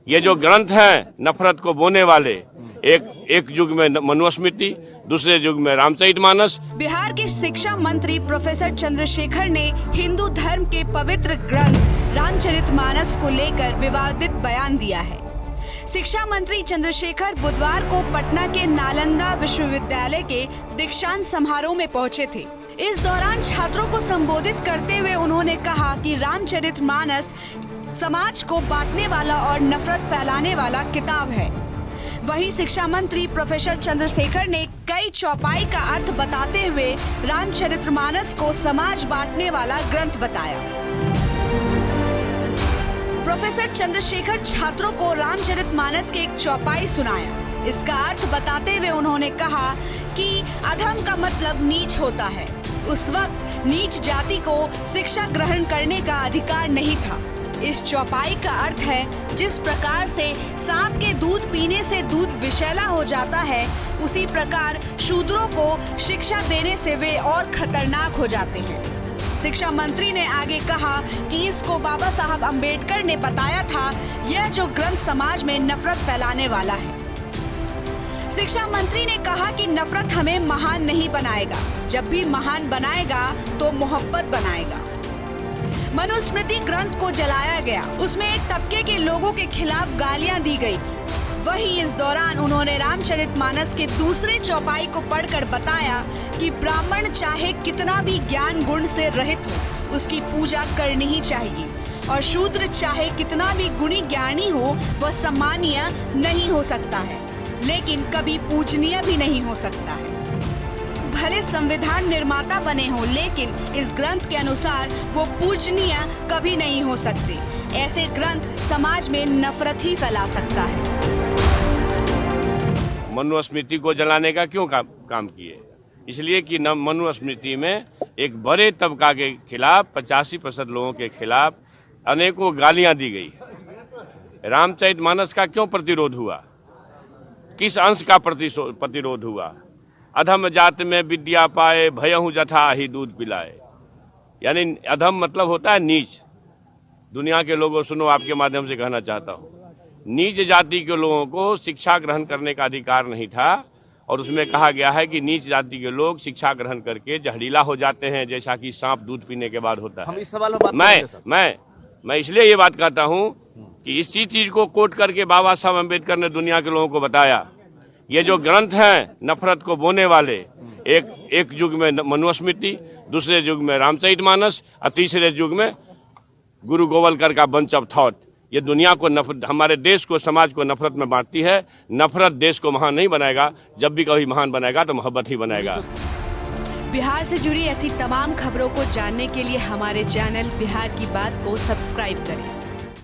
ये जो ग्रंथ हैं नफरत को बोने वाले, एक युग में मनुस्मृति, दूसरे युग में रामचरितमानस। बिहार के शिक्षा मंत्री प्रोफेसर चंद्रशेखर ने हिंदू धर्म के पवित्र ग्रंथ रामचरितमानस को लेकर विवादित बयान दिया है। शिक्षा मंत्री चंद्रशेखर बुधवार को पटना के नालंदा विश्वविद्यालय के दीक्षांत समारोह में पहुंचे थे। इस दौरान छात्रों को संबोधित करते हुए उन्होंने कहा कि रामचरितमानस समाज को बांटने वाला और नफरत फैलाने वाला किताब है। वहीं शिक्षा मंत्री प्रोफेसर चंद्रशेखर ने कई चौपाई का अर्थ बताते हुए रामचरितमानस को समाज बांटने वाला ग्रंथ बताया। प्रोफेसर चंद्रशेखर छात्रों को रामचरितमानस के एक चौपाई सुनाया। इसका अर्थ बताते हुए उन्होंने कहा कि अधम का मतलब नीच होता है। उस वक्त नीच जाति को शिक्षा ग्रहण करने का अधिकार नहीं था। इस चौपाई का अर्थ है जिस प्रकार से सांप के दूध पीने से दूध विषैला हो जाता है, उसी प्रकार शूद्रों को शिक्षा देने से वे और खतरनाक हो जाते हैं। शिक्षा मंत्री ने आगे कहा कि इसको बाबा साहब अम्बेडकर ने बताया था। यह जो ग्रंथ समाज में नफरत फैलाने वाला है। शिक्षा मंत्री ने कहा कि नफरत हमें महान नहीं बनाएगा, जब भी महान बनाएगा तो मोहब्बत बनाएगा। मनुस्मृति ग्रंथ को जलाया गया, उसमें एक तबके के लोगों के खिलाफ गालियां दी गई थी। वहीं इस दौरान उन्होंने रामचरितमानस के दूसरे चौपाई को पढ़कर बताया कि ब्राह्मण चाहे कितना भी ज्ञान गुण से रहित हो, उसकी पूजा करनी ही चाहिए, और शूद्र चाहे कितना भी गुणी ज्ञानी हो, वह सम्मानीय नहीं हो सकता है, लेकिन कभी पूजनीय भी नहीं हो सकता है। भले संविधान निर्माता बने हों, लेकिन इस ग्रंथ के अनुसार वो पूजनीय कभी नहीं हो सकते। ऐसे ग्रंथ समाज में नफरत ही फैला सकता है। मनुस्मृति को जलाने का क्यों काम किए? इसलिए कि मनुस्मृति में एक बड़े तबका के खिलाफ 85% लोगों के खिलाफ अनेकों गालियां दी गई। रामचरितमानस का क्यों प्रतिरोध हुआ? किस अंश का प्रतिरोध हुआ? अधम जात में विद्या पाए, भयहु जथा ही दूध पिलाए। यानी अधम मतलब होता है नीच। दुनिया के लोगों सुनो, आपके माध्यम से कहना चाहता हूँ, नीच जाति के लोगों को शिक्षा ग्रहण करने का अधिकार नहीं था, और उसमें कहा गया है कि नीच जाति के लोग शिक्षा ग्रहण करके जहरीला हो जाते हैं, जैसा कि सांप दूध पीने के बाद होता है। हम इस सवाल में मैं इसलिए ये बात कहता हूँ कि इसी चीज को कोट करके बाबा साहब अम्बेडकर ने दुनिया के लोगों को बताया। ये जो ग्रंथ हैं नफरत को बोने वाले, एक युग में मनुस्मृति, दूसरे युग में रामचरितमानस, और तीसरे युग में गुरु गोवलकर का बंच ऑफ थॉट, ये दुनिया को नफरत, हमारे देश को, समाज को नफरत में बांटती है। नफरत देश को महान नहीं बनाएगा, जब भी कभी महान बनाएगा तो मोहब्बत ही बनाएगा। बिहार से जुड़ी ऐसी तमाम खबरों को जानने के लिए हमारे चैनल बिहार की बात को सब्सक्राइब करें।